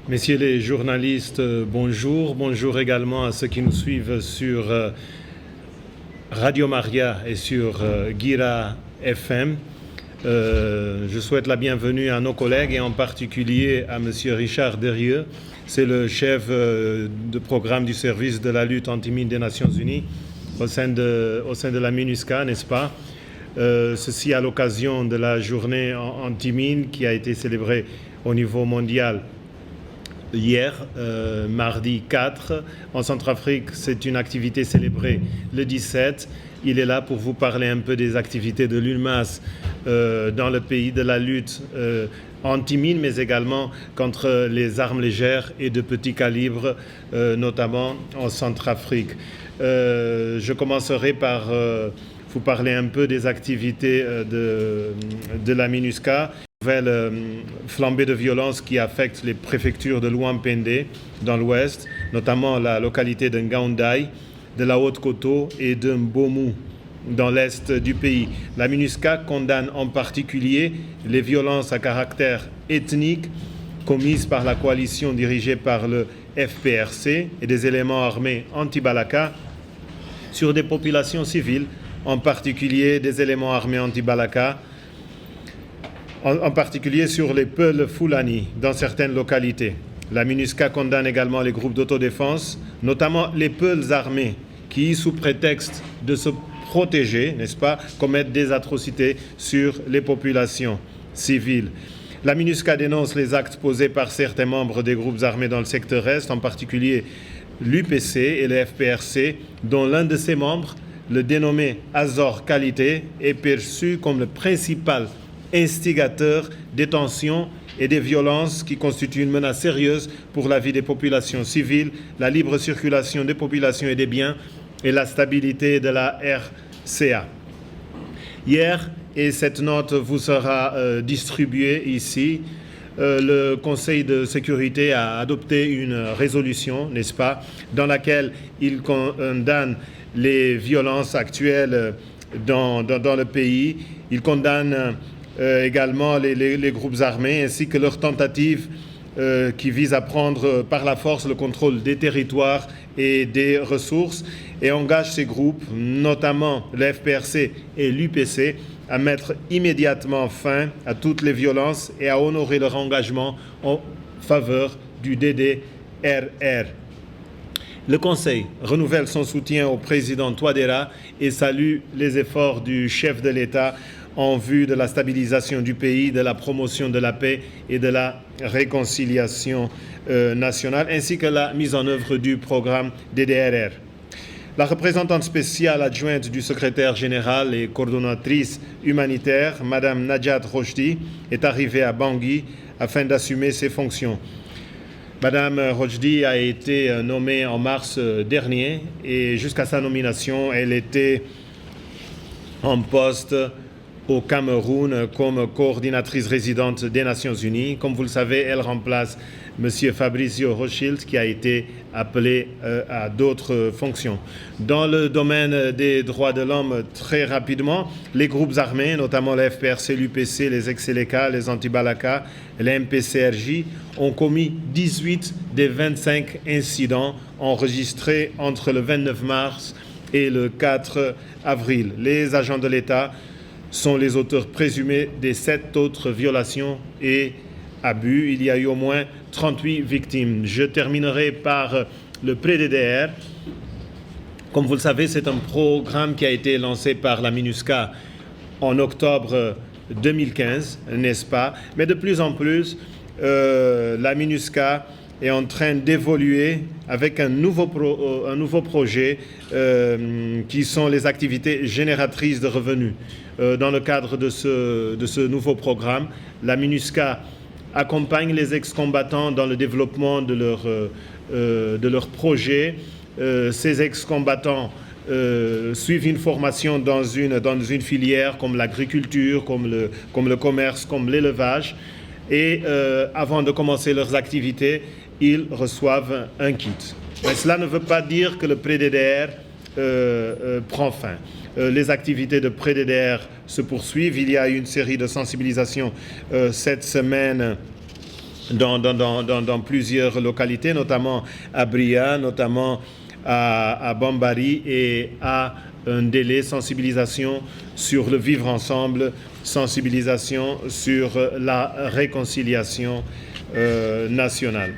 Messieurs les journalistes, bonjour. Bonjour également à ceux qui nous suivent sur Radio Maria et sur Gira FM. Je souhaite la bienvenue à nos collègues et en particulier à M. Richard Derieux. C'est le chef de programme du service de la lutte anti-mine des Nations Unies au sein de la MINUSCA, n'est-ce pas? Ceci à l'occasion de la journée anti-mine qui a été célébrée au niveau mondial hier, mardi 4. En Centrafrique, c'est une activité célébrée le 17. Il est là pour vous parler un peu des activités de l'UNMAS dans le pays, de la lutte anti-mine, mais également contre les armes légères et de petit calibre, notamment en Centrafrique. Je commencerai par vous parler un peu des activités de la MINUSCA. Nouvelle flambée de violence qui affecte les préfectures de Louampende dans l'ouest, notamment la localité de Ngaoundai, de la Haute-Koto et de Mbomu dans l'est du pays. La MINUSCA condamne en particulier les violences à caractère ethnique commises par la coalition dirigée par le FPRC et des éléments armés anti-Balaka sur des populations civiles, en particulier des éléments armés anti-Balaka, en particulier sur les Peuls Fulani dans certaines localités. La MINUSCA condamne également les groupes d'autodéfense, notamment les Peuls armés, qui, sous prétexte de se protéger, n'est-ce pas, commettent des atrocités sur les populations civiles. La MINUSCA dénonce les actes posés par certains membres des groupes armés dans le secteur Est, en particulier l'UPC et le FPRC, dont l'un de ses membres, le dénommé Azor Qualité, est perçu comme le principal instigateur des tensions et des violences qui constituent une menace sérieuse pour la vie des populations civiles, la libre circulation des populations et des biens et la stabilité de la RCA. Hier, et cette note vous sera distribuée ici, le Conseil de sécurité a adopté une résolution, n'est-ce pas, dans laquelle il condamne les violences actuelles dans le pays. Il condamne également les groupes armés ainsi que leurs tentatives qui visent à prendre par la force le contrôle des territoires et des ressources et engage ces groupes, notamment le FPRC et l'UPC, à mettre immédiatement fin à toutes les violences et à honorer leur engagement en faveur du DDRR. Le Conseil renouvelle son soutien au président Touadéra et salue les efforts du chef de l'État en vue de la stabilisation du pays, de la promotion de la paix et de la réconciliation nationale, ainsi que la mise en œuvre du programme DDRR. La représentante spéciale adjointe du secrétaire général et coordonnatrice humanitaire, Mme Najat Rojdi, est arrivée à Bangui afin d'assumer ses fonctions. Mme Rojdi a été nommée en mars dernier et jusqu'à sa nomination, elle était en poste au Cameroun comme coordinatrice résidente des Nations Unies. Comme vous le savez, elle remplace M. Fabrizio Rothschild qui a été appelé à d'autres fonctions. Dans le domaine des droits de l'homme, très rapidement, les groupes armés, notamment le FPRC, l'UPC, les ex-Seleka, les anti-Balaka, les MPCRJ, ont commis 18 des 25 incidents enregistrés entre le 29 mars et le 4 avril. Les agents de l'État sont les auteurs présumés des 7 autres violations et abus. Il y a eu au moins 38 victimes. Je terminerai par le PREDDR. Comme vous le savez, c'est un programme qui a été lancé par la MINUSCA en octobre 2015, n'est-ce pas? Mais de plus en plus, la MINUSCA est en train d'évoluer avec un nouveau projet qui sont les activités génératrices de revenus. Dans le cadre de ce nouveau programme, la MINUSCA accompagne les ex-combattants dans le développement de leurs projets. Ces ex-combattants suivent une formation dans une filière comme l'agriculture, comme le commerce, comme l'élevage. Et avant de commencer leurs activités, ils reçoivent un kit. Mais cela ne veut pas dire que le PREDDR prend fin. Les activités de PREDDR se poursuivent. Il y a une série de sensibilisations cette semaine dans plusieurs localités, notamment à Bria, notamment à Bambari, et à un délai sensibilisation sur le vivre ensemble, sensibilisation sur la réconciliation nationale.